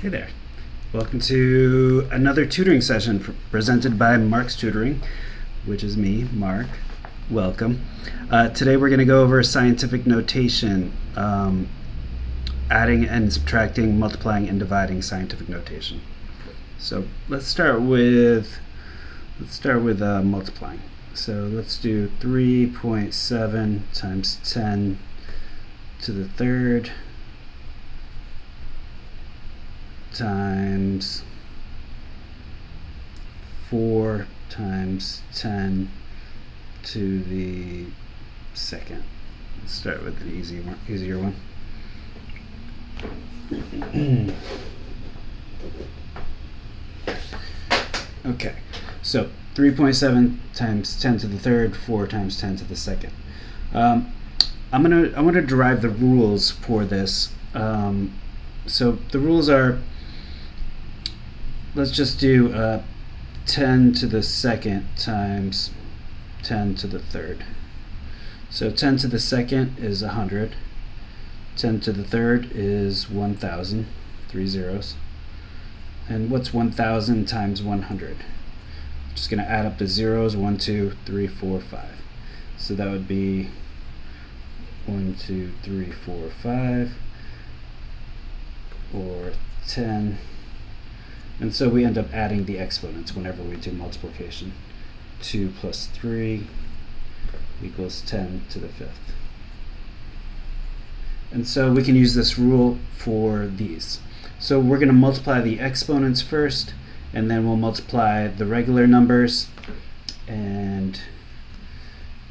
Hey there. Welcome to another tutoring session presented by Mark's Tutoring, which is me, Mark. Welcome. Today we're going to go over scientific notation, adding and subtracting, multiplying and dividing scientific notation. So let's start with multiplying. So let's do 3.7 times 10 to the third times 4 times 10 to the second. Let's start with an easier one. Okay, so 3.7 times 10 to the third, 4 times 10 to the second. I'm gonna derive the rules for this. So the rules are, let's just do 10 to the second times 10 to the third. So 10 to the second is 100. 10 to the third is 1,000, 3 zeros. And what's 1,000 times 100? Just going to add up the zeros, 1, 2, 3, 4, 5. So that would be 1, 2, 3, 4, 5, or 10. And so we end up adding the exponents whenever we do multiplication. 2 plus 3 equals 10 to the fifth. And so we can use this rule for these. So we're going to multiply the exponents first, and then we'll multiply the regular numbers, and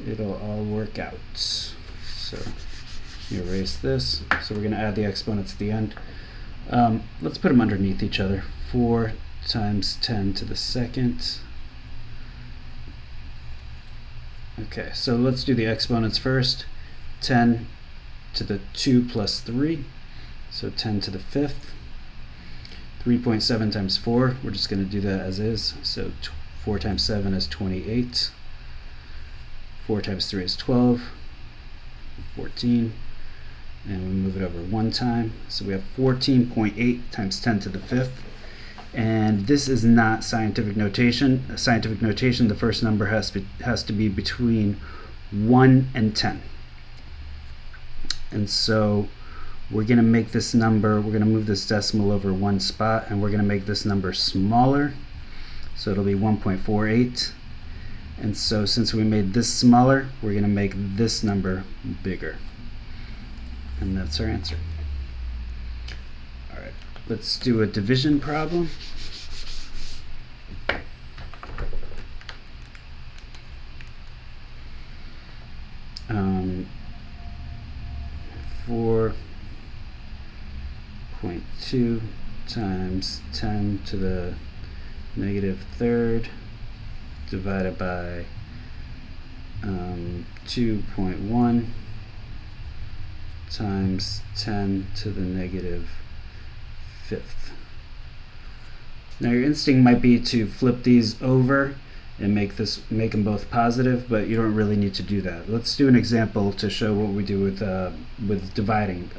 it'll all work out. So erase this. So we're going to add the exponents at the end. Let's put them underneath each other. 4 times 10 to the second. Okay, so let's do the exponents first. 10 to the 2 plus 3, so 10 to the fifth. 3.7 times 4, we're just going to do that as is. So 4 times 7 is 28. 4 times 3 is 12. 14. And we move it over one time. So we have 14.8 times 10 to the fifth. And this is not scientific notation. Scientific notation, the first number has to be between 1 and 10. And so we're going to make this number, we're going to move this decimal over one spot, and we're going to make this number smaller. So it'll be 1.48. And so since we made this smaller, we're going to make this number bigger. And that's our answer. All right, let's do a division problem. Um, 4.2 times 10 to the negative third divided by 2.1 times 10 to the negative fifth. Now your instinct might be to flip these over and make them both positive, but you don't really need to do that. Let's do an example to show what we do with dividing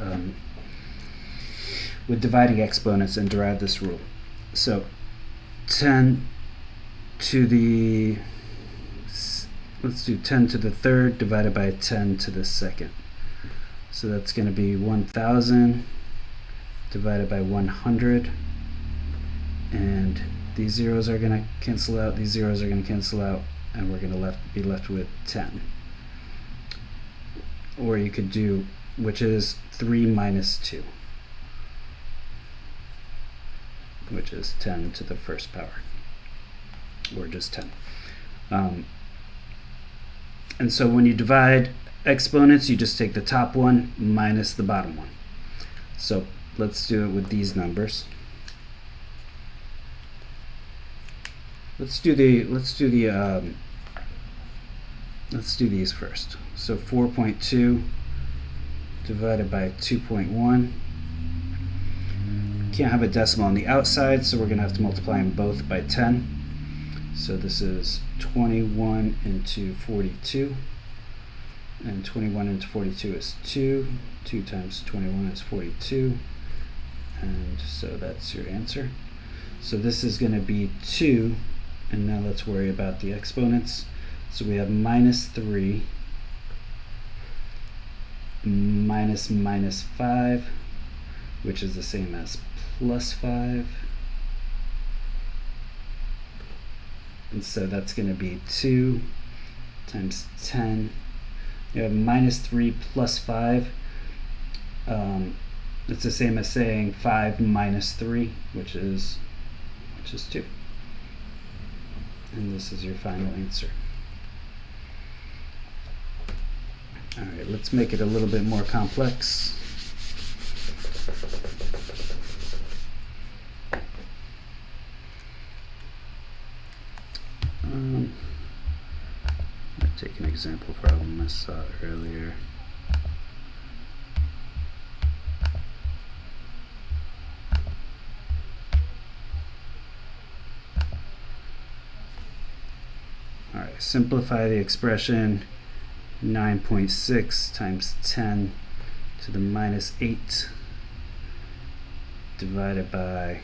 exponents and derive this rule. So 10 to the, let's do 10 to the third divided by 10 to the second. So that's going to be 1,000 divided by 100, and these zeros are going to cancel out, these zeros are going to cancel out, and we're going to be left with 10. Or you could do, which is 3 minus 2, which is 10 to the first power, or just 10. And so when you divide exponents, you just take the top one minus the bottom one. So let's do it with these numbers. Let's do these first. So 4.2 divided by 2.1. Can't have a decimal on the outside, so we're going to have to multiply them both by 10. So this is 21 into 42. And 21 into 42 is 2. 2 times 21 is 42. And So that's your answer. So this is going to be 2, and now let's worry about the exponents. So we have minus 3 minus minus 5, which is the same as plus 5. And so that's going to be 2 times 10. You have minus 3 plus 5. It's the same as saying 5 minus 3, which is 2. And this is your final answer. All right, let's make it a little bit more complex. I'll take an example problem I saw earlier. All right, simplify the expression 9.6 times 10 to the minus 8 divided by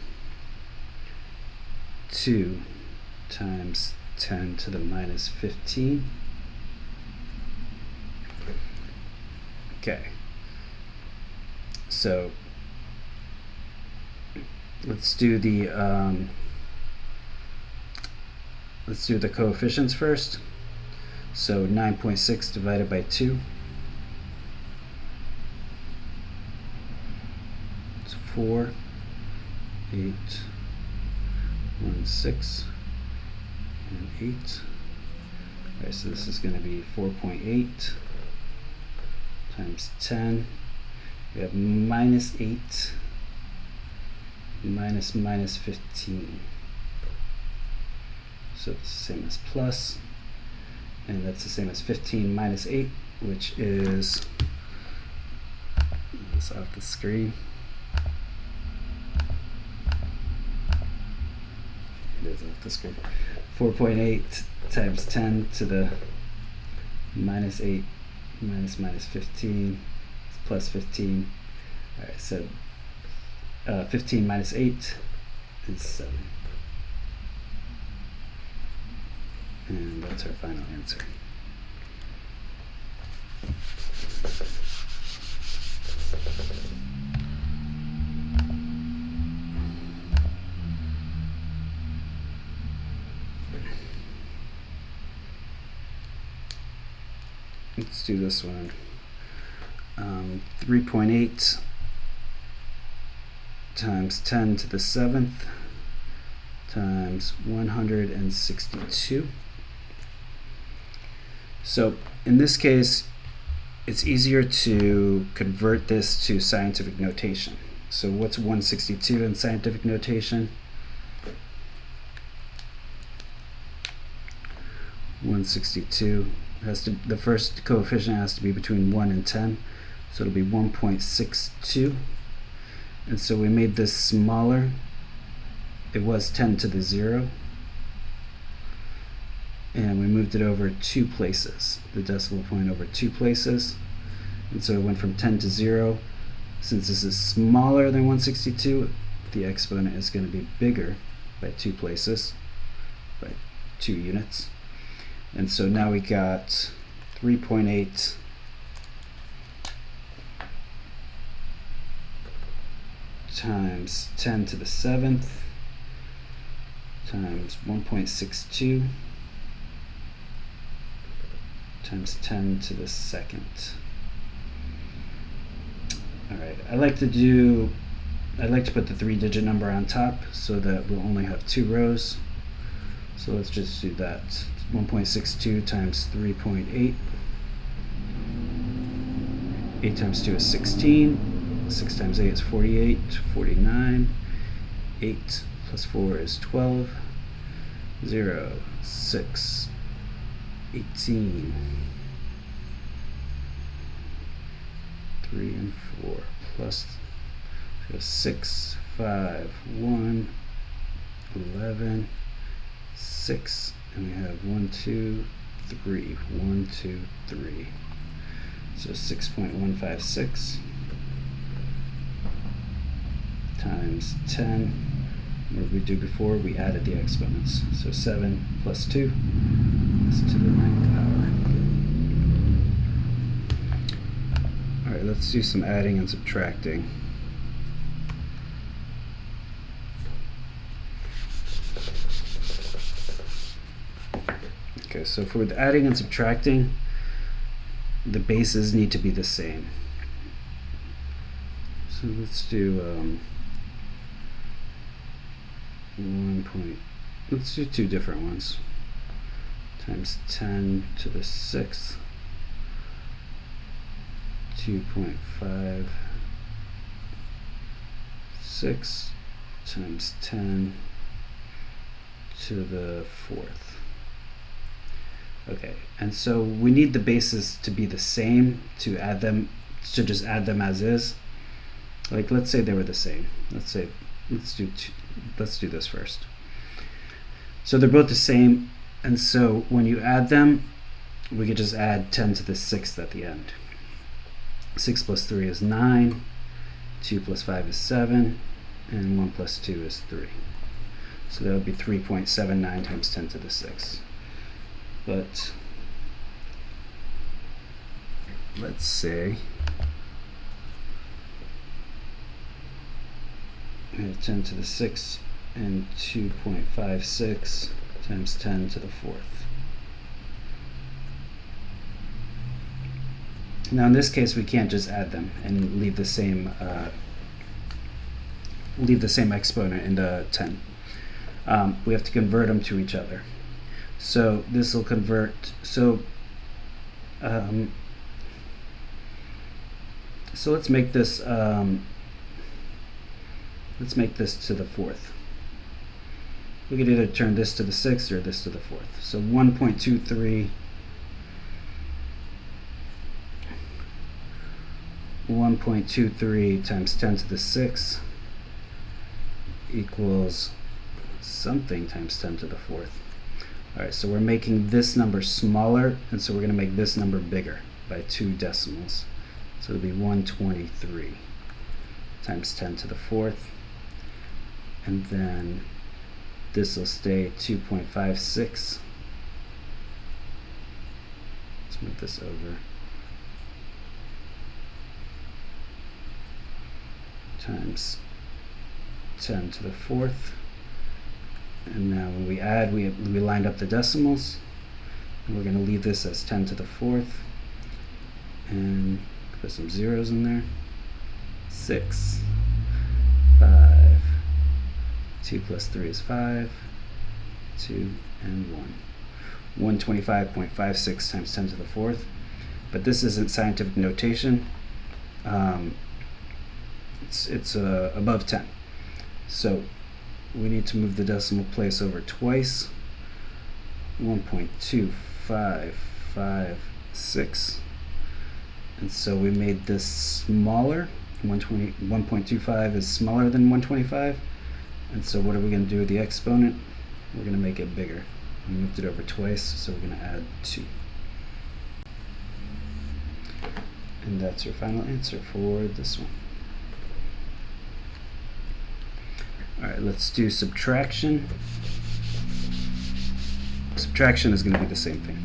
2 times 10 to the minus 15. Okay, so let's do the coefficients first. So 9.6 divided by 2. It's 4, 8, 1, 6, and 8. All right, so this is going to be 4.8 times 10. We have minus 8 minus minus 15. So it's the same as plus. And that's the same as 15 minus 8, which is, this off the screen. It is off the screen. 4.8 times 10 to the minus 8 minus minus 15 is plus 15. All right, so 15 minus 8 is 7. And that's our final answer. Let's do this one. 3.8 times 10 to the 7th times 162. So in this case, it's easier to convert this to scientific notation. So what's 162 in scientific notation? 162 has to, the first coefficient has to be between 1 and 10, so it'll be 1.62. And so we made this smaller. It was 10 to the 0. And we moved it over 2 places, the decimal point over 2 places. And so it went from 10 to 0. Since this is smaller than 162, the exponent is going to be bigger by 2 places, by 2 units. And so now we got 3.8 times 10 to the 7th times 1.62 times 10 to the 2nd. Alright, I like to put the 3-digit number on top so that we'll only have 2 rows. So let's just do that. 1.62 times 3.8. 8 times 2 is 16. 6 times 8 is 48. 49. 8 plus 4 is 12. 0, 6, 18. 3 and 4 plus 6, 5, 1, 11, 6, and we have 1, 2, 3, 1, 2, 3. So 6.156 times 10. What did we do before? We added the exponents. So 7 plus 2 is to the 9th power. Alright, let's do some adding and subtracting. Okay, so for the adding and subtracting, the bases need to be the same. So let's do let's do two different ones. Times 10 to the 6th, 2.56 times 10 to the 4th. Okay, and so we need the bases to be the same to add them, to just add them as is. Like, let's say they were the same. Let's do this first. So they're both the same, and so when you add them, we could just add 10 to the 6th at the end. 6 plus 3 is 9, 2 plus 5 is 7, and 1 plus 2 is 3. So that would be 3.79 times 10 to the 6th. But let's say 10 to the 6th and 2.56 times 10 to the 4th. Now in this case we can't just add them and leave the same exponent into 10. We have to convert them to each other. So this will convert. So let's make this to the 4th. We could either turn this to the 6th or this to the 4th. So 1.23 times 10 to the 6th equals something times 10 to the 4th. Alright, so we're making this number smaller, and so we're going to make this number bigger by 2 decimals. So it'll be 123 times 10 to the 4th. And then this will stay 2.56. Let's move this over. Times 10 to the 4th. And now when we add, we lined up the decimals. And we're going to leave this as 10 to the 4th. And put some zeros in there. 6, 5, 2 plus 3 is 5, 2, and 1. 125.56 times 10 to the 4th. But this isn't scientific notation. It's above 10. So we need to move the decimal place over twice. 1.2556. And so we made this smaller. 1.25 is smaller than 125. And so what are we going to do with the exponent? We're going to make it bigger. We moved it over twice, so we're going to add 2. And that's your final answer for this one. Alright, let's do subtraction. Subtraction is going to be the same thing.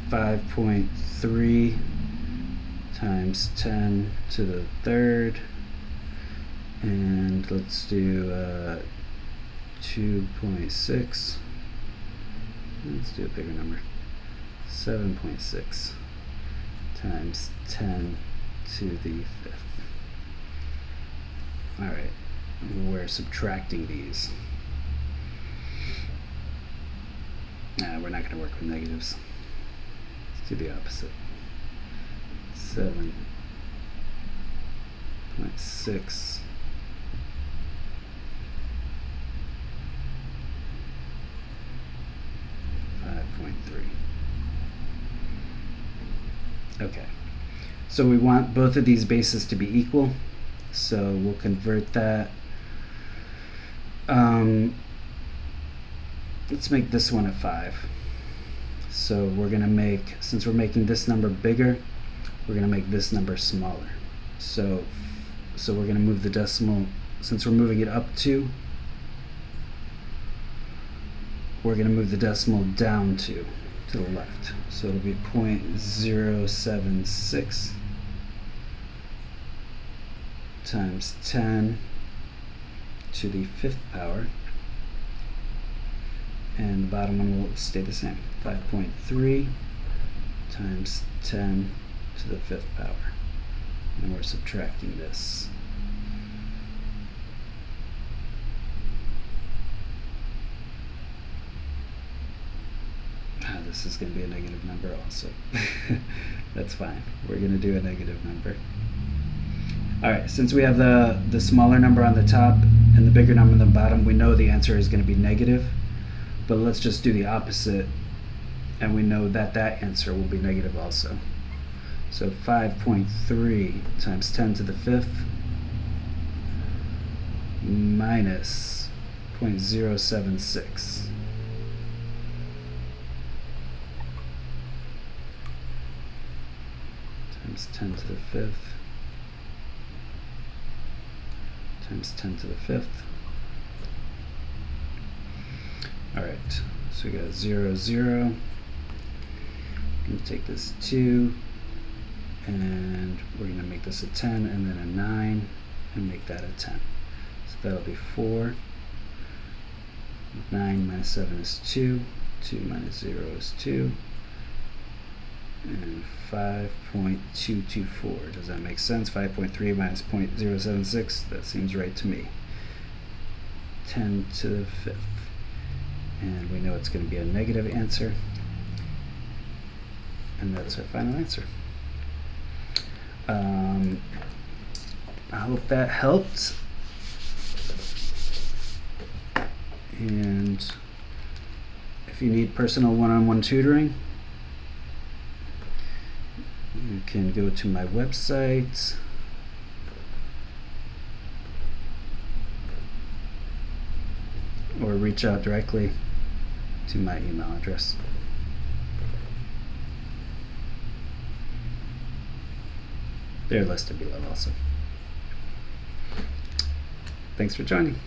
5.3 times 10 to the 3rd, and let's do 2.6. Let's do a bigger number. 7.6 times 10 to the 5th. Alright, we're subtracting these. We're not going to work with negatives. Let's do the opposite. 7.6 5.3. Okay, so we want both of these bases to be equal, so we'll convert that. Let's make this one a 5. So we're going to make, since we're making this number bigger, we're going to make this number smaller. So we're going to move the decimal, since we're moving it up 2, we're going to move the decimal down 2 to the left. So it'll be 0.076 times 10 to the 5th power, and the bottom one will stay the same, 5.3 times 10 to the 5th power. And we're subtracting this. This is going to be a negative number also. That's fine. We're going to do a negative number. Alright, since we have the smaller number on the top and the bigger number on the bottom, we know the answer is going to be negative. But let's just do the opposite, and we know that that answer will be negative also. So 5.3 times 10 to the 5th minus 0.076. Times 10 to the 5th times 10 to the 5th. Alright, so we got 0, 0. I'm going to take this 2, and we're going to make this a 10, and then a 9, and make that a 10. So that'll be 4. 9 minus 7 is 2. 2 minus 0 is 2. And 5.224. Does that make sense? 5.3 minus 0.076. That seems right to me. 10 to the 5th. And we know it's going to be a negative answer. And that's our final answer. I hope that helped. And if you need personal one-on-one tutoring, you can go to my website, or reach out directly to my email address. They're listed below also. Thanks for joining.